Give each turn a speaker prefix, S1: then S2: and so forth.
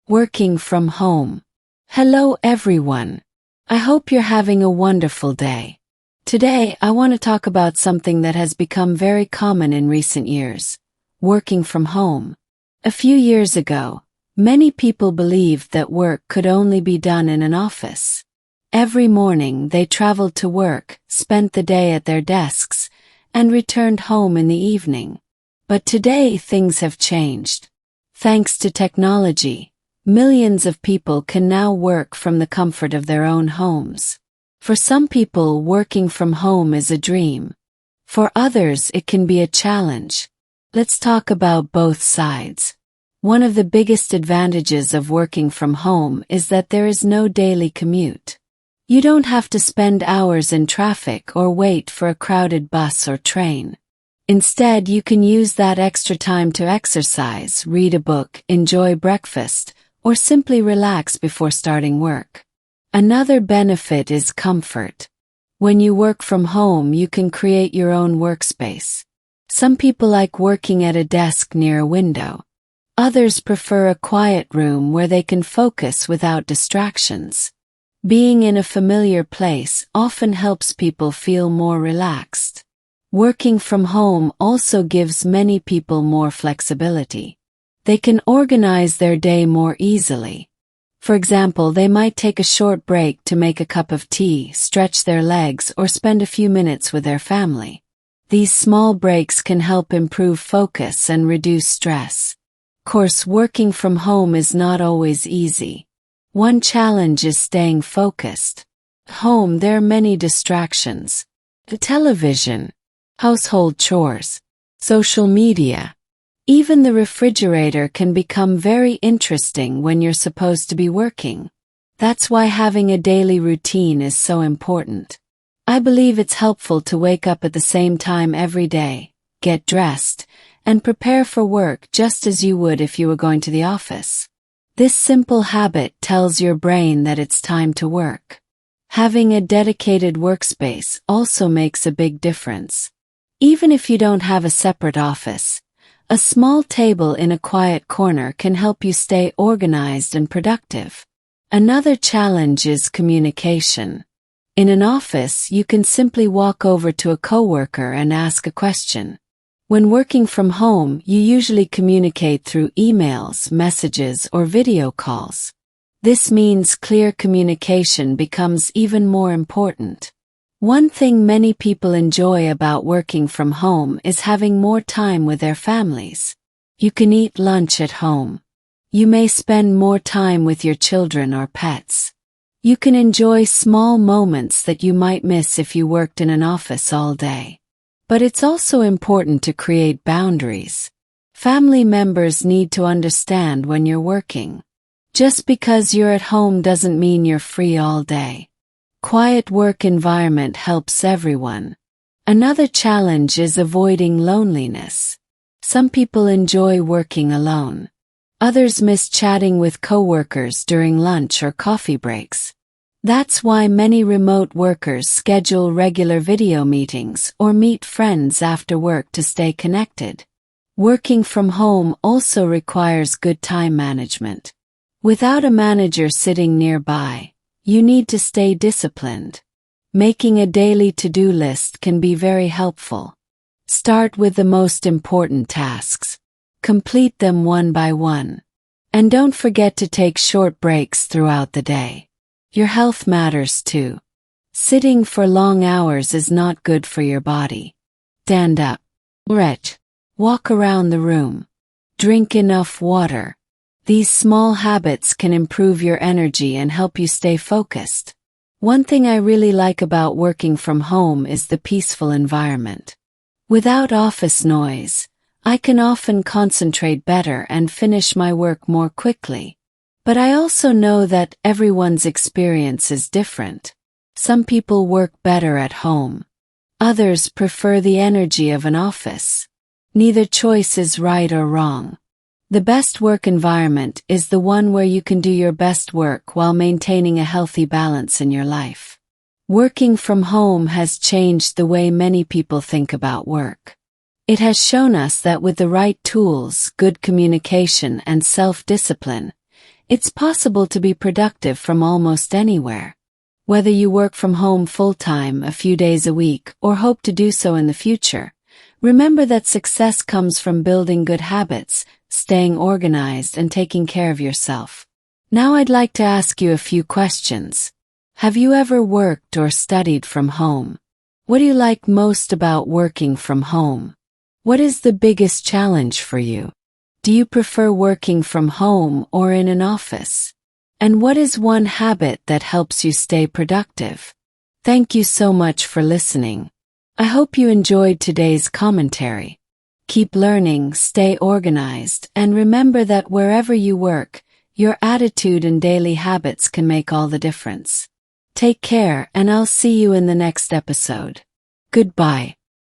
S1: Working from home. Hello everyone. I hope you're having a wonderful day. Today I want to talk about something that has become very common in recent years. Working from home. A few years ago, many people believed that work could only be done in an office. Every morning they traveled to work, spent the day at their desks, and returned home in the evening. But today things have changed. Thanks to technology, millions of people can now work from the comfort of their own homes. For some people, working from home is a dream. For others, it can be a challenge. Let's talk about both sides. One of the biggest advantages of working from home is that there is no daily commute. You don't have to spend hours in traffic or wait for a crowded bus or train. Instead, you can use that extra time to exercise, read a book, enjoy breakfast, or simply relax before starting work. Another benefit is comfort. When you work from home, you can create your own workspace. Some people like working at a desk near a window. Others prefer a quiet room where they can focus without distractions. Being in a familiar place often helps people feel more relaxed. Working from home also gives many people more flexibility. They can organize their day more easily. For example, they might take a short break to make a cup of tea, stretch their legs, or spend a few minutes with their family. These small breaks can help improve focus and reduce stress. Of course, working from home is not always easy. One challenge is staying focused. At home, there are many distractions. The television, household chores, social media. Even the refrigerator can become very interesting when you're supposed to be working. That's why having a daily routine is so important. I believe it's helpful to wake up at the same time every day, get dressed, and prepare for work just as you would if you were going to the office. This simple habit tells your brain that it's time to work. Having a dedicated workspace also makes a big difference. Even if you don't have a separate office, a small table in a quiet corner can help you stay organized and productive. Another challenge is communication. In an office, you can simply walk over to a coworker and ask a question. When working from home, you usually communicate through emails, messages, or video calls. This means clear communication becomes even more important. One thing many people enjoy about working from home is having more time with their families. You can eat lunch at home. You may spend more time with your children or pets. You can enjoy small moments that you might miss if you worked in an office all day. But it's also important to create boundaries. Family members need to understand when you're working. Just because you're at home doesn't mean you're free all day. Quiet work environment helps everyone. Another challenge is avoiding loneliness. Some people enjoy working alone. Others miss chatting with coworkers during lunch or coffee breaks. That's why many remote workers schedule regular video meetings or meet friends after work to stay connected. Working from home also requires good time management. Without a manager sitting nearby, you need to stay disciplined. Making a daily to-do list can be very helpful. Start with the most important tasks. Complete them one by one. And don't forget to take short breaks throughout the day. Your health matters too. Sitting for long hours is not good for your body. Stand up. Stretch. Walk around the room. Drink enough water. These small habits can improve your energy and help you stay focused. One thing I really like about working from home is the peaceful environment. Without office noise, I can often concentrate better and finish my work more quickly. But I also know that everyone's experience is different. Some people work better at home. Others prefer the energy of an office. Neither choice is right or wrong. The best work environment is the one where you can do your best work while maintaining a healthy balance in your life. Working from home has changed the way many people think about work. It has shown us that with the right tools, good communication, and self-discipline, It's possible to be productive from almost anywhere. Whether you work from home full-time a few days a week or hope to do so in the future, remember that success comes from building good habits, staying organized, and taking care of yourself. Now I'd like to ask you a few questions. Have you ever worked or studied from home? What do you like most about working from home? What is the biggest challenge for you? Do you prefer working from home or in an office? And what is one habit that helps you stay productive? Thank you so much for listening. I hope you enjoyed today's commentary. Keep learning, stay organized, and remember that wherever you work, your attitude and daily habits can make all the difference. Take care, and I'll see you in the next episode. Goodbye.